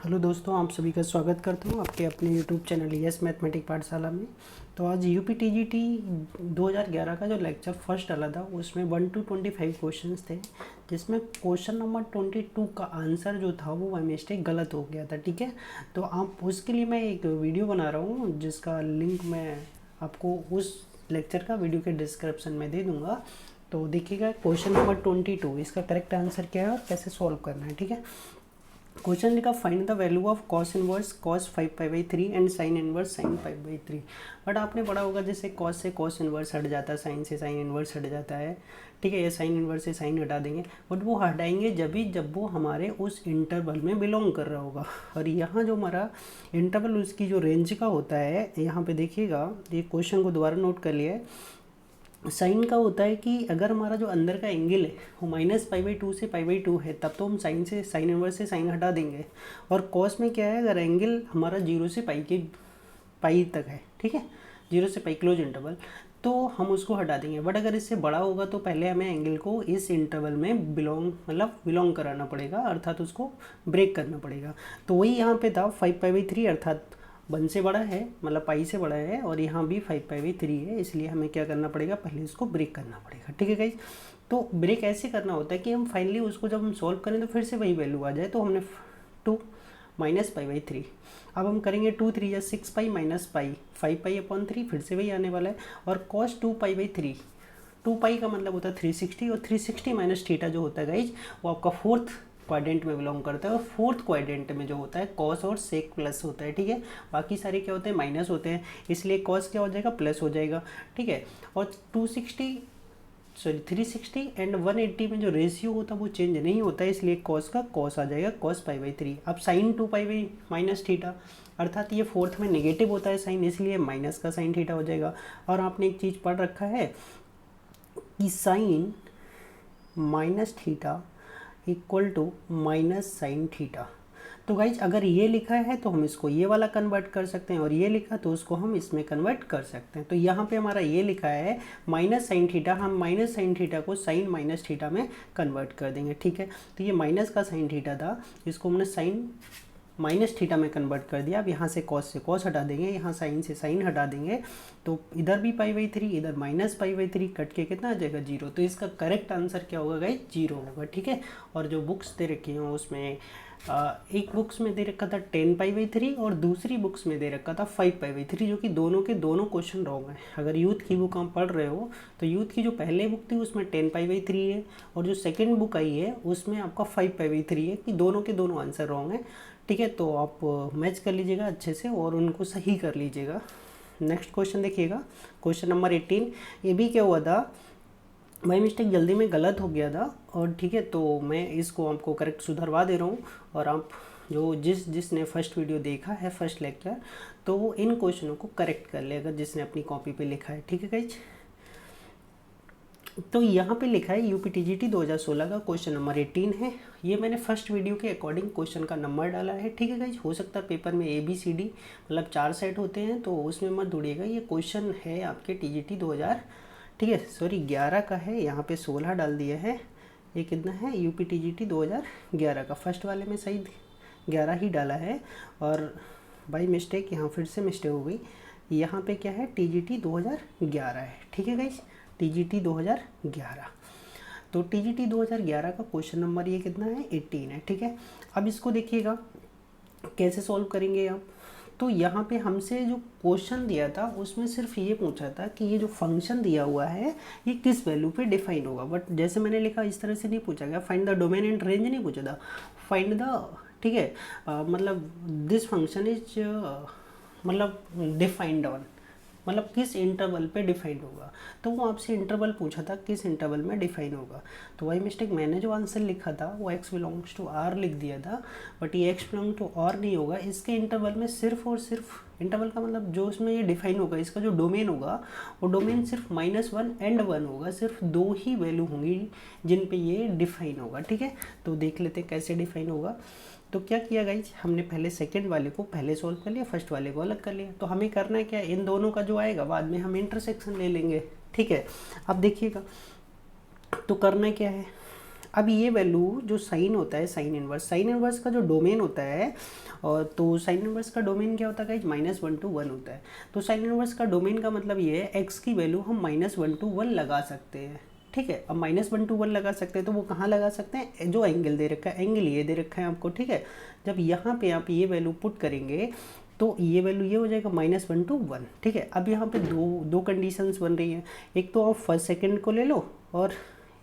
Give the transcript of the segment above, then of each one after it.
Hello दोस्तों, आप सभी का स्वागत करता हूँ आपके अपने यूट्यूब चैनल यस मैथमेटिक पाठशाला में। तो आज यूपी टीजीटी 2011 का जो लेक्चर फर्स्ट डाला था उसमें 1 to 25 क्वेश्चंस थे, जिसमें क्वेश्चन नंबर 22 का आंसर जो था वो बाई मिस्टेक गलत हो गया था। ठीक है, तो आप उसके लिए मैं एक वीडियो बना रहा हूँ जिसका लिंक मैं आपको उस लेक्चर का वीडियो के डिस्क्रिप्शन में दे दूँगा। तो देखिएगा क्वेश्चन नंबर 22 इसका करेक्ट आंसर क्या है और कैसे सॉल्व करना है। ठीक है, क्वेश्चन लिखा find the value of cos inverse cos 5π/3 and sine inverse sine 5/3। But आपने पढ़ा होगा जैसे कॉस से कॉस इनवर्स हट जाता है, साइन से साइन इनवर्स हट जाता है। ठीक है, ये साइन इनवर्स से साइन हटा देंगे, बट वो हटाएंगे जब वो हमारे उस इंटरवल में बिलोंग कर रहा होगा। और यहाँ जो हमारा इंटरवल उसकी जो रेंज का होता है, यहाँ पे देखिएगा, ये क्वेश्चन को दोबारा नोट कर लिया है। साइन का होता है कि अगर हमारा जो अंदर का एंगल है वो -π/2 से π/2 है, तब तो हम साइन से साइन इनवर्स से साइन हटा देंगे। और कॉस में क्या है, अगर एंगल हमारा 0 से पाई तक है, ठीक है, 0 से पाई क्लोज इंटरवल, तो हम उसको हटा देंगे। बट अगर इससे बड़ा होगा तो पहले हमें एंगल को इस इंटरवल में बिलोंग कराना पड़ेगा, अर्थात उसको ब्रेक करना पड़ेगा। तो वही यहाँ पे था 5π/3, अर्थात 1 से बड़ा है, मतलब पाई से बड़ा है, और यहाँ भी 5π/3 है, इसलिए हमें क्या करना पड़ेगा, पहले इसको ब्रेक करना पड़ेगा। ठीक है गाइज, तो ब्रेक ऐसे करना होता है कि हम फाइनली उसको जब हम सॉल्व करें तो फिर से वही वैल्यू आ जाए। तो हमने 2 -π/3, अब हम करेंगे 2 3 या 6π - π 5π/3, फिर से वही आने वाला है। और cos 2π/3, 2π का मतलब होता है 360, और 360 माइनस थीटा जो होता है गाइज वो आपका फोर्थ क्वाड्रेंट में बिलोंग करता है। और फोर्थ क्वाड्रेंट में जो होता है कॉस और सेक प्लस होता है। ठीक है, बाकी सारे क्या होते हैं, माइनस होते हैं, इसलिए कॉस क्या हो जाएगा, प्लस हो जाएगा। ठीक है, और 360 एंड 180 में जो रेशियो होता है वो चेंज नहीं होता है, इसलिए कॉस का कॉस आ जाएगा cos π/3। अब साइन 2π - अर्थात ये फोर्थ में नेगेटिव होता है साइन, इसलिए माइनस का साइन थीटा हो जाएगा। और आपने एक चीज़ पढ़ रखा है कि sine minus theta equal to minus sine theta. तो गाइज अगर ये लिखा है तो हम इसको ये वाला कन्वर्ट कर सकते हैं, और ये लिखा तो उसको हम इसमें कन्वर्ट कर सकते हैं। तो यहाँ पे हमारा ये लिखा है माइनस साइन थीटा, हम माइनस साइन थीटा को साइन माइनस थीटा में कन्वर्ट कर देंगे। ठीक है, तो ये माइनस का साइन थीटा था, इसको हमने साइन माइनस थीटा में कन्वर्ट कर दिया। अब यहाँ से कॉस हटा देंगे, यहाँ साइन से साइन हटा देंगे, तो इधर भी π/3, इधर -π/3, कट के कितना आ जाएगा, 0। तो इसका करेक्ट आंसर क्या होगा गाइस, 0 होगा। ठीक है, और जो बुक्स दे रखी हैं उसमें एक बुक्स में दे रखा था 10π/3 और दूसरी बुक्स में दे रखा था 5π/3, जो कि दोनों के दोनों क्वेश्चन रॉन्ग है। अगर यूथ की बुक हम पढ़ रहे हो तो यूथ की जो पहले बुक थी उसमें 10π/3 है, और जो सेकेंड बुक आई है उसमें आपका 5π/3 है, कि दोनों के दोनों आंसर रॉन्ग है। ठीक है, तो आप मैच कर लीजिएगा अच्छे से और उनको सही कर लीजिएगा। नेक्स्ट क्वेश्चन देखिएगा, क्वेश्चन नंबर 18। ये भी क्या हुआ था, बाई मिस्टेक जल्दी में गलत हो गया था, और ठीक है, तो मैं इसको आपको करेक्ट सुधरवा दे रहा हूँ। और आप जो जिसने फर्स्ट वीडियो देखा है, फर्स्ट लेक्चर, तो वो इन क्वेश्चनों को करेक्ट कर लेगा जिसने अपनी कॉपी पे लिखा है। ठीक है गाइज, तो यहाँ पे लिखा है यूपी टीजीटी 2016 का क्वेश्चन नंबर 18 है। ये मैंने फर्स्ट वीडियो के अकॉर्डिंग क्वेश्चन का नंबर डाला है। ठीक है गाइज, हो सकता है पेपर में ABCD मतलब 4 सेट होते हैं, तो उसमें मत ढूंढिएगा। ये क्वेश्चन है आपके टीजीटी 2000, ठीक है, सॉरी 11 का है, यहाँ पे 16 डाल दिया है। ये कितना है, यूपी टीजीटी 2011 का, फर्स्ट वाले में सही 11 ही डाला है, और बाई मिस्टेक यहाँ फिर से मिस्टेक हो गई। यहाँ पे क्या है, टीजीटी 2011 है। ठीक है गाइज, टीजीटी 2011, तो टीजीटी 2011 का क्वेश्चन नंबर ये कितना है, 18 है। ठीक है, अब इसको देखिएगा कैसे सॉल्व करेंगे आप। तो यहाँ पे हमसे जो क्वेश्चन दिया था उसमें सिर्फ ये पूछा था कि ये जो फंक्शन दिया हुआ है ये किस वैल्यू पे डिफाइन होगा, बट जैसे मैंने लिखा इस तरह से नहीं पूछा गया। Find the domain and range नहीं पूछा था, फाइंड द, ठीक है, मतलब दिस फंक्शन इज मतलब डिफाइंड ऑन, मतलब किस इंटरवल पे डिफाइन होगा। तो वो आपसे इंटरवल पूछा था किस इंटरवल में डिफाइन होगा। तो वही मिस्टेक, मैंने जो आंसर लिखा था वो x बिलोंग्स टू r लिख दिया था, बट ये x बिलोंग टू r नहीं होगा। इसके इंटरवल में सिर्फ और सिर्फ, इंटरवल का मतलब जो उसमें ये डिफाइन होगा, इसका जो डोमेन होगा वो डोमेन सिर्फ -1 एंड 1 होगा, सिर्फ 2 ही वैल्यू होंगी जिन पे ये डिफाइन होगा। ठीक है, तो देख लेते हैं कैसे डिफाइन होगा। तो क्या किया गाइज, हमने पहले सेकंड वाले को पहले सॉल्व कर लिया, फर्स्ट वाले को अलग कर लिया। तो हमें करना है क्या, इन दोनों का जो आएगा बाद में हम इंटरसेक्शन ले लेंगे। ठीक है, अब देखिएगा तो करना क्या है, अब ये वैल्यू जो साइन होता है, साइन इनवर्स का जो डोमेन होता है, और तो साइन इनवर्स का डोमेन क्या होता है गाइज, -1 to 1 होता है। तो साइन इनवर्स का डोमेन का मतलब ये है एक्स की वैल्यू हम -1 to 1 लगा सकते हैं, ठीक है। अब -1 to 1 लगा सकते हैं तो वो कहाँ लगा सकते हैं, जो एंगल दे रखा है, एंगल ये दे रखा है आपको, ठीक है। जब यहाँ पे आप ये वैल्यू पुट करेंगे तो ये वैल्यू ये हो जाएगा -1 to 1, ठीक है। अब यहाँ पे दो कंडीशंस बन रही हैं, एक तो आप फर्स्ट सेकंड को ले लो और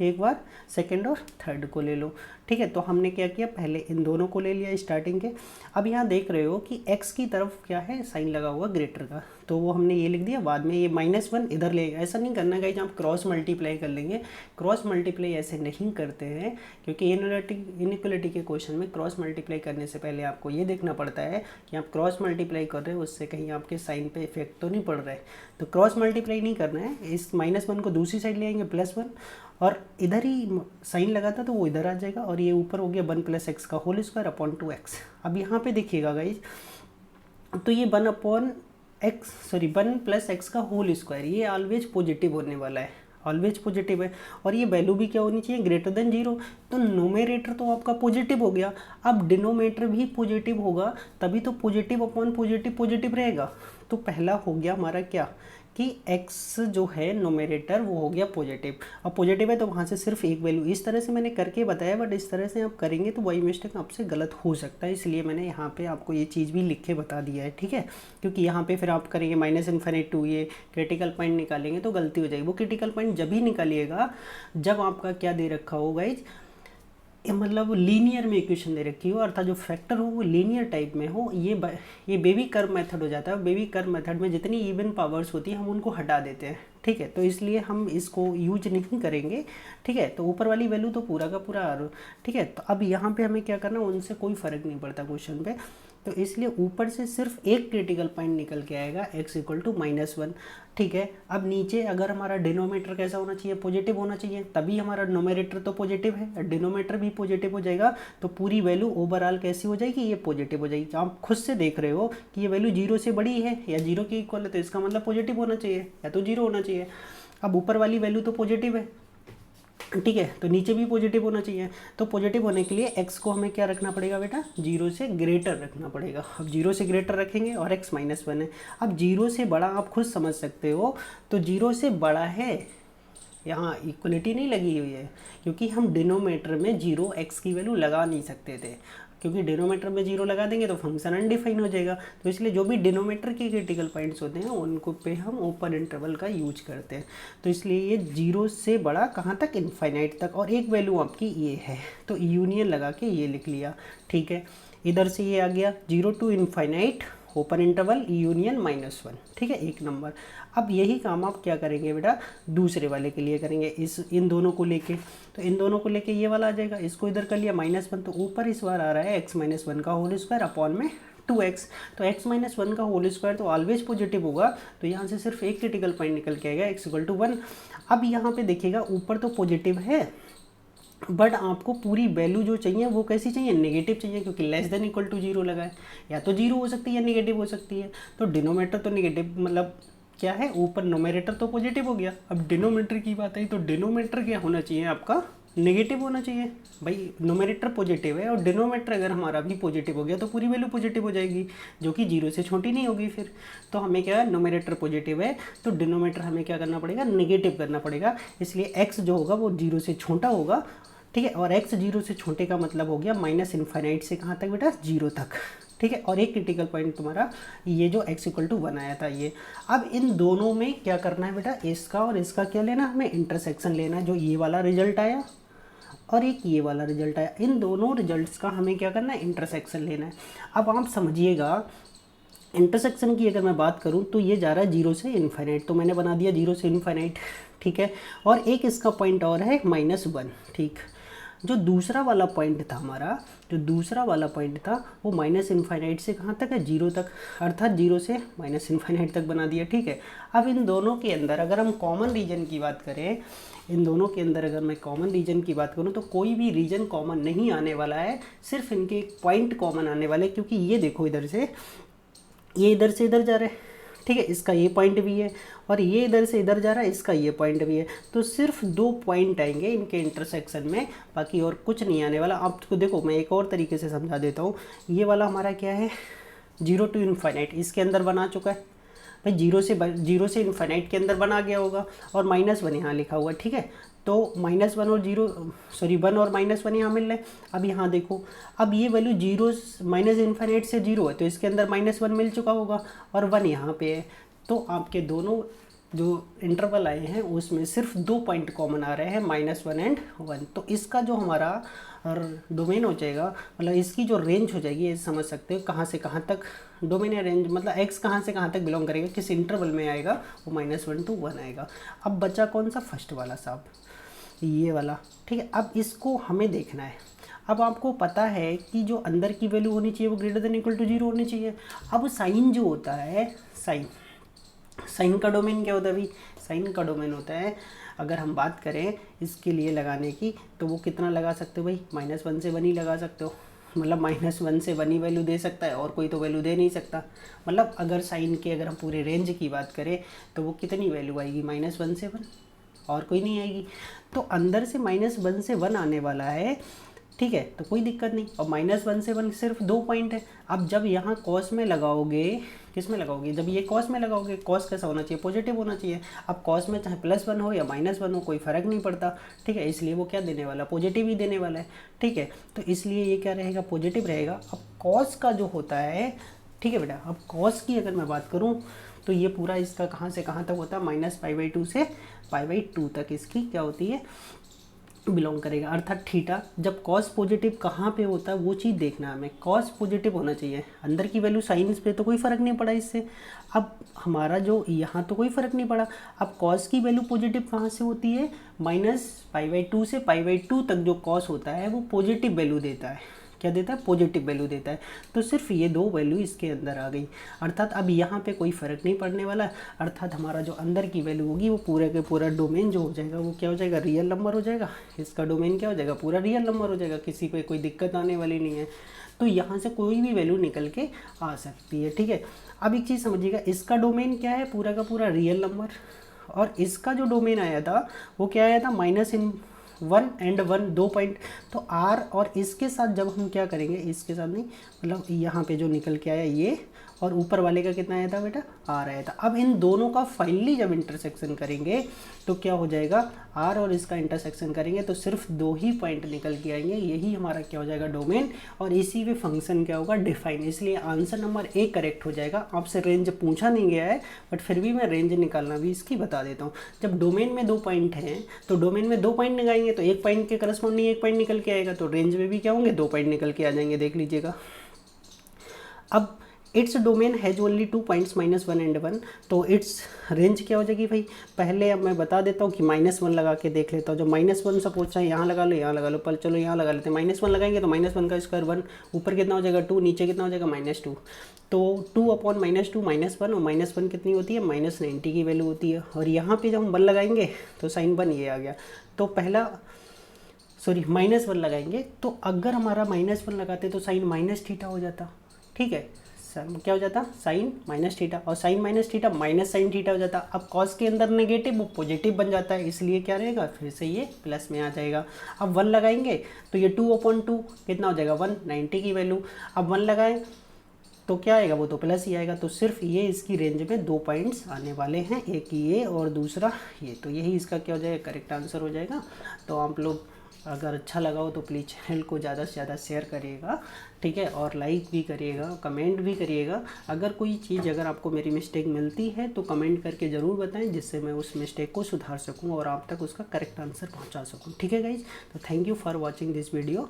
एक बार सेकंड और थर्ड को ले लो, ठीक है। तो हमने क्या किया, पहले इन दोनों को ले लिया स्टार्टिंग के। अब यहाँ देख रहे हो कि x की तरफ क्या है, साइन लगा हुआ ग्रेटर का, तो वो हमने ये लिख दिया। बाद में ये -1 इधर ले, ऐसा नहीं करना गाइस, आप क्रॉस मल्टीप्लाई कर लेंगे। क्रॉस मल्टीप्लाई ऐसे नहीं करते हैं, क्योंकि इनइक्वालिटी के क्वेश्चन में क्रॉस मल्टीप्लाई करने से पहले आपको ये देखना पड़ता है कि आप क्रॉस मल्टीप्लाई कर रहे हो उससे कहीं आपके साइन पे इफेक्ट तो नहीं पड़ रहा है। तो क्रॉस मल्टीप्लाई नहीं करना है, इस -1 को दूसरी साइड ले आएंगे +1, और इधर ही साइन लगा था तो वो इधर आ जाएगा, और ये ऊपर हो गया 1 + x का होल स्क्वायर अपॉन 2x। अब यहाँ पे देखिएगा गाइज, तो ये 1 + x का होल स्क्वायर, ये ऑलवेज पॉजिटिव होने वाला है, ऑलवेज पॉजिटिव है। और ये वैल्यू भी क्या होनी चाहिए, >0। तो नोमेरेटर तो आपका पॉजिटिव हो गया, अब डिनोमेटर भी पॉजिटिव होगा, तभी तो पॉजिटिव अपॉन पॉजिटिव रहेगा। तो पहला हो गया हमारा क्या कि x जो है नोमेरेटर वो हो गया पॉजिटिव। अब पॉजिटिव है तो वहाँ से सिर्फ एक वैल्यू, इस तरह से मैंने करके बताया, बट इस तरह से आप करेंगे तो वही मिस्टेक आपसे गलत हो सकता है, इसलिए मैंने यहाँ पे आपको ये चीज़ भी लिख के बता दिया है, ठीक है। क्योंकि यहाँ पे फिर आप करेंगे -∞ to ये क्रिटिकल पॉइंट निकालेंगे तो गलती हो जाएगी। वो क्रिटिकल पॉइंट जब ही निकालिएगा जब आपका क्या दे रखा होगा, मतलब लीनियर में इक्वेशन दे रखी हो, अर्थात जो फैक्टर हो वो लीनियर टाइप में हो। ये बेबी कर्व मेथड हो जाता है। बेबी कर्व मेथड में जितनी इवन पावर्स होती हैं हम उनको हटा देते हैं, ठीक है। तो इसलिए हम इसको यूज नहीं करेंगे, ठीक है। तो ऊपर वाली वैल्यू तो पूरा का पूरा, ठीक है। तो अब यहाँ पे हमें क्या करना, उनसे कोई फ़र्क नहीं पड़ता क्वेश्चन पे, तो इसलिए ऊपर से सिर्फ एक क्रिटिकल पॉइंट निकल के आएगा, x = -1, ठीक है। अब नीचे अगर हमारा डिनोमीटर कैसा होना चाहिए, पॉजिटिव होना चाहिए, तभी हमारा नोमेरेटर तो पॉजिटिव है, डिनोमीटर भी पॉजिटिव हो जाएगा, तो पूरी वैल्यू ओवरऑल कैसी हो जाएगी, ये पॉजिटिव हो जाएगी। आप खुद से देख रहे हो कि ये वैल्यू 0 से बड़ी है या 0 के इक्वल है, तो इसका मतलब पॉजिटिव होना चाहिए या तो 0 होना चाहिए। अब ऊपर वाली वैल्यू तो पॉजिटिव है, ठीक है, तो नीचे भी पॉजिटिव होना चाहिए। तो पॉजिटिव होने के लिए x को हमें क्या रखना पड़ेगा बेटा, 0 से ग्रेटर रखना पड़ेगा। अब 0 से ग्रेटर रखेंगे और x -1 है। अब 0 से बड़ा आप खुद समझ सकते हो, तो 0 से बड़ा है, यहाँ इक्वलिटी नहीं लगी हुई है, क्योंकि हम डिनोमीटर में 0 x की वैल्यू लगा नहीं सकते थे, क्योंकि डिनोमीटर में 0 लगा देंगे तो फंक्शन अनडिफाइन हो जाएगा। तो इसलिए जो भी डिनोमीटर के क्रिटिकल पॉइंट्स होते हैं उनको पे हम ओपन इंटरवल का यूज करते हैं। तो इसलिए ये 0 से बड़ा कहाँ तक, इनफाइनाइट तक, और एक वैल्यू आपकी ये है, तो यूनियन लगा के ये लिख लिया, ठीक है। इधर से ये आ गया 0 to ∞ ओपन इंटरवल यूनियन -1, ठीक है, 1 नंबर। अब यही काम आप क्या करेंगे बेटा, दूसरे वाले के लिए करेंगे, इन दोनों को लेके। तो इन दोनों को लेके ये वाला आ जाएगा, इसको इधर कर लिया -1, तो ऊपर इस बार आ रहा है x -1 का होल स्क्वायर अपॉन में 2x। तो x -1 का होल स्क्वायर तो ऑलवेज पॉजिटिव होगा, तो यहाँ से सिर्फ एक क्रिटिकल पॉइंट निकल के आएगा, x = 1। अब यहाँ पे देखिएगा ऊपर तो पॉजिटिव है, बट आपको पूरी वैल्यू जो चाहिए वो कैसी चाहिए, नेगेटिव चाहिए, क्योंकि <0 लगा है, या तो 0 हो सकती है या नेगेटिव हो सकती है। तो डिनोमीटर तो नेगेटिव, मतलब क्या है, ऊपर नोमेरेटर तो पॉजिटिव हो गया। अब डिनोमीटर की बात आई तो डिनोमीटर क्या होना चाहिए आपका, नेगेटिव होना चाहिए। भाई नोमेरेटर पॉजिटिव है और डिनोमीटर अगर हमारा भी पॉजिटिव हो गया तो पूरी वैल्यू पॉजिटिव हो जाएगी, जो कि 0 से छोटी नहीं होगी फिर। तो हमें क्या है, नोमेरेटर पॉजिटिव है तो डिनोमीटर हमें क्या करना पड़ेगा, नेगेटिव करना पड़ेगा। इसलिए x जो होगा वो 0 से छोटा होगा, ठीक है। और x 0 से छोटे का मतलब हो गया -∞ से कहाँ तक बेटा, 0 तक, ठीक है। और एक क्रिटिकल पॉइंट तुम्हारा ये जो x = 1 आया था ये। अब इन दोनों में क्या करना है बेटा, इसका और इसका क्या लेना, हमें इंटरसेक्शन लेना है। जो ये वाला रिजल्ट आया और एक ये वाला रिजल्ट आया, इन दोनों रिजल्ट्स का हमें क्या करना है, इंटरसेक्शन लेना है। अब आप समझिएगा, इंटरसेक्शन की अगर मैं बात करूं तो ये जा रहा है 0 से ∞, तो मैंने बना दिया 0 से ∞, ठीक है। और एक इसका पॉइंट और है -1, ठीक। जो दूसरा वाला पॉइंट था हमारा, जो दूसरा वाला पॉइंट था वो -∞ से कहाँ तक है, 0 तक, अर्थात 0 से -∞ तक बना दिया, ठीक है। अब इन दोनों के अंदर अगर हम कॉमन रीजन की बात करें, इन दोनों के अंदर अगर मैं कॉमन रीजन की बात करूं तो कोई भी रीजन कॉमन नहीं आने वाला है, सिर्फ इनके एक पॉइंट कॉमन आने वाले, क्योंकि ये देखो इधर से, ये इधर से इधर जा रहे हैं, ठीक है, इसका ये पॉइंट भी है और ये इधर से इधर जा रहा है, इसका ये पॉइंट भी है। तो सिर्फ 2 पॉइंट आएंगे इनके इंटरसेक्शन में, बाकी और कुछ नहीं आने वाला। आपको देखो मैं एक और तरीके से समझा देता हूँ। ये वाला हमारा क्या है, 0 to इन्फाइनाइट, इसके अंदर बना चुका है भाई, जीरो से इन्फाइनाइट के अंदर बना गया होगा और -1 यहाँ लिखा हुआ, ठीक है। तो -1 और 1 और -1 यहाँ मिल रहे हैं। अब यहाँ देखो, अब ये वैल्यू 0 माइनस इन्फाइनाइट से 0 है, तो इसके अंदर -1 मिल चुका होगा और 1 यहाँ पे है। तो आपके दोनों जो इंटरवल आए हैं उसमें सिर्फ 2 पॉइंट कॉमन आ रहे हैं, -1 एंड 1। तो इसका जो हमारा डोमेन हो जाएगा, मतलब इसकी जो रेंज हो जाएगी, ये समझ सकते हो कहाँ से कहाँ तक डोमेन या रेंज, मतलब x कहाँ से कहाँ तक बिलोंग करेगा, किस इंटरवल में आएगा, वो -1 to 1 आएगा। अब बचा कौन सा, फर्स्ट वाला साहब, ये वाला, ठीक है। अब इसको हमें देखना है। अब आपको पता है कि जो अंदर की वैल्यू होनी चाहिए वो >= 0 होनी चाहिए। अब साइन जो होता है, साइन का डोमेन क्या होता है भाई, साइन का डोमेन होता है, अगर हम बात करें इसके लिए लगाने की, तो वो कितना लगा सकते हो भाई, -1 से 1 ही लगा सकते हो, मतलब -1 से 1 ही वैल्यू दे सकता है और कोई तो वैल्यू दे नहीं सकता। मतलब अगर साइन के अगर हम पूरे रेंज की बात करें तो वो कितनी वैल्यू आएगी, -1 से 1, और कोई नहीं आएगी। तो अंदर से -1 से 1 आने वाला है, ठीक है, तो कोई दिक्कत नहीं। और -1 से 1 सिर्फ 2 पॉइंट है। अब जब यहाँ कॉस में लगाओगे, किस में लगाओगे, जब ये कॉस में लगाओगे, कॉस कैसा होना चाहिए, पॉजिटिव होना चाहिए। अब कॉस में चाहे +1 हो या -1 हो, कोई फ़र्क नहीं पड़ता, ठीक है, इसलिए वो क्या देने वाला, पॉजिटिव ही देने वाला है, ठीक है। तो इसलिए ये क्या रहेगा, पॉजिटिव रहेगा। अब कॉस का जो होता है, ठीक है बेटा, अब कॉस की अगर मैं बात करूँ तो ये पूरा इसका कहाँ से कहाँ तक होता है, -π/2 से π/2 तक इसकी क्या होती है, बिलोंग करेगा। अर्थात थीटा जब कॉस पॉजिटिव कहाँ पे होता है वो चीज़ देखना है हमें, कॉस पॉजिटिव होना चाहिए। अंदर की वैल्यू साइन पे तो कोई फ़र्क नहीं पड़ा इससे। अब हमारा जो यहाँ तो कोई फ़र्क नहीं पड़ा। अब कॉस की वैल्यू पॉजिटिव कहाँ से होती है, -π/2 से π/2 तक जो कॉस होता है वो पॉजिटिव वैल्यू देता है। क्या देता है, पॉजिटिव वैल्यू देता है। तो सिर्फ ये 2 वैल्यू इसके अंदर आ गई, अर्थात अब यहाँ पे कोई फ़र्क नहीं पड़ने वाला। अर्थात हमारा जो अंदर की वैल्यू होगी वो पूरे के पूरा डोमेन जो हो जाएगा वो क्या हो जाएगा, रियल नंबर हो जाएगा। इसका डोमेन क्या हो जाएगा, पूरा रियल नंबर हो जाएगा, किसी पे कोई दिक्कत आने वाली नहीं है। तो यहाँ से कोई भी वैल्यू निकल के आ सकती है, ठीक है। अब एक चीज़ समझिएगा, इसका डोमेन क्या है, पूरा का पूरा रियल नंबर, और इसका जो डोमेन आया था वो क्या आया था, -1 and 1, 2 पॉइंट। तो r और इसके साथ जब हम क्या करेंगे, इसके साथ नहीं, मतलब यहाँ पे जो निकल के आया ये, और ऊपर वाले का कितना आया था बेटा, r आया था। अब इन दोनों का फाइनली जब इंटरसेक्शन करेंगे तो क्या हो जाएगा, r और इसका इंटरसेक्शन करेंगे तो सिर्फ 2 ही पॉइंट निकल के आएंगे, यही हमारा क्या हो जाएगा, डोमेन। और इसी पे फंक्शन क्या होगा, डिफाइन। इसलिए आंसर नंबर A करेक्ट हो जाएगा। आपसे रेंज पूछा नहीं गया है बट फिर भी मैं रेंज निकालना भी इसकी बता देता हूँ। जब डोमेन में 2 पॉइंट हैं तो डोमेन में 2 पॉइंट लगाएंगे तो 1 पॉइंट के करस्पॉन्डिंग 1 पॉइंट निकल के आएगा, तो रेंज में भी क्या होंगे, 2 पॉइंट निकल के आ जाएंगे, देख लीजिएगा। अब its domain has only 2 points -1 and 1, तो इट्स रेंज क्या हो जाएगी भाई, पहले अब मैं बता देता हूँ कि -1 लगा के देख लेता हूँ। जब -1 सपोज चाहे यहाँ लगा लो, यहाँ लगा लो, पर चलो यहाँ लगा लेते हैं। -1 लगाएंगे तो -1 का स्क्वायर 1, ऊपर कितना हो जाएगा 2, नीचे कितना हो जाएगा -2। तो 2/-2 -1, और -1 कितनी होती है, -90 की वैल्यू होती है। और यहाँ पे जब हम 1 लगाएंगे तो साइन 1 ये आ गया। तो पहला -1 लगाएंगे, तो अगर हमारा -1 लगाते तो साइन -θ हो जाता, ठीक है, क्या हो जाता, साइन -θ, और साइन -θ माइनस साइन θ हो जाता। अब कॉस के अंदर नेगेटिव वो पॉजिटिव बन जाता है, इसलिए क्या रहेगा, फिर से ये प्लस में आ जाएगा। अब 1 लगाएंगे तो ये 2/2 कितना हो जाएगा, 190 की वैल्यू। अब 1 लगाएं तो क्या आएगा, वो तो प्लस ही आएगा। तो सिर्फ ये इसकी रेंज में 2 पॉइंट्स आने वाले हैं, एक ये और दूसरा ये। तो यही इसका क्या हो जाएगा, करेक्ट आंसर हो जाएगा। तो आप लोग अगर अच्छा लगा हो तो प्लीज़ चैनल को ज़्यादा से ज़्यादा शेयर करिएगा, ठीक है, और लाइक भी करिएगा, कमेंट भी करिएगा। अगर कोई चीज़ अगर आपको मेरी मिस्टेक मिलती है तो कमेंट करके ज़रूर बताएं, जिससे मैं उस मिस्टेक को सुधार सकूं और आप तक उसका करेक्ट आंसर पहुंचा सकूं, ठीक है गाइज। तो thank you for watching this video.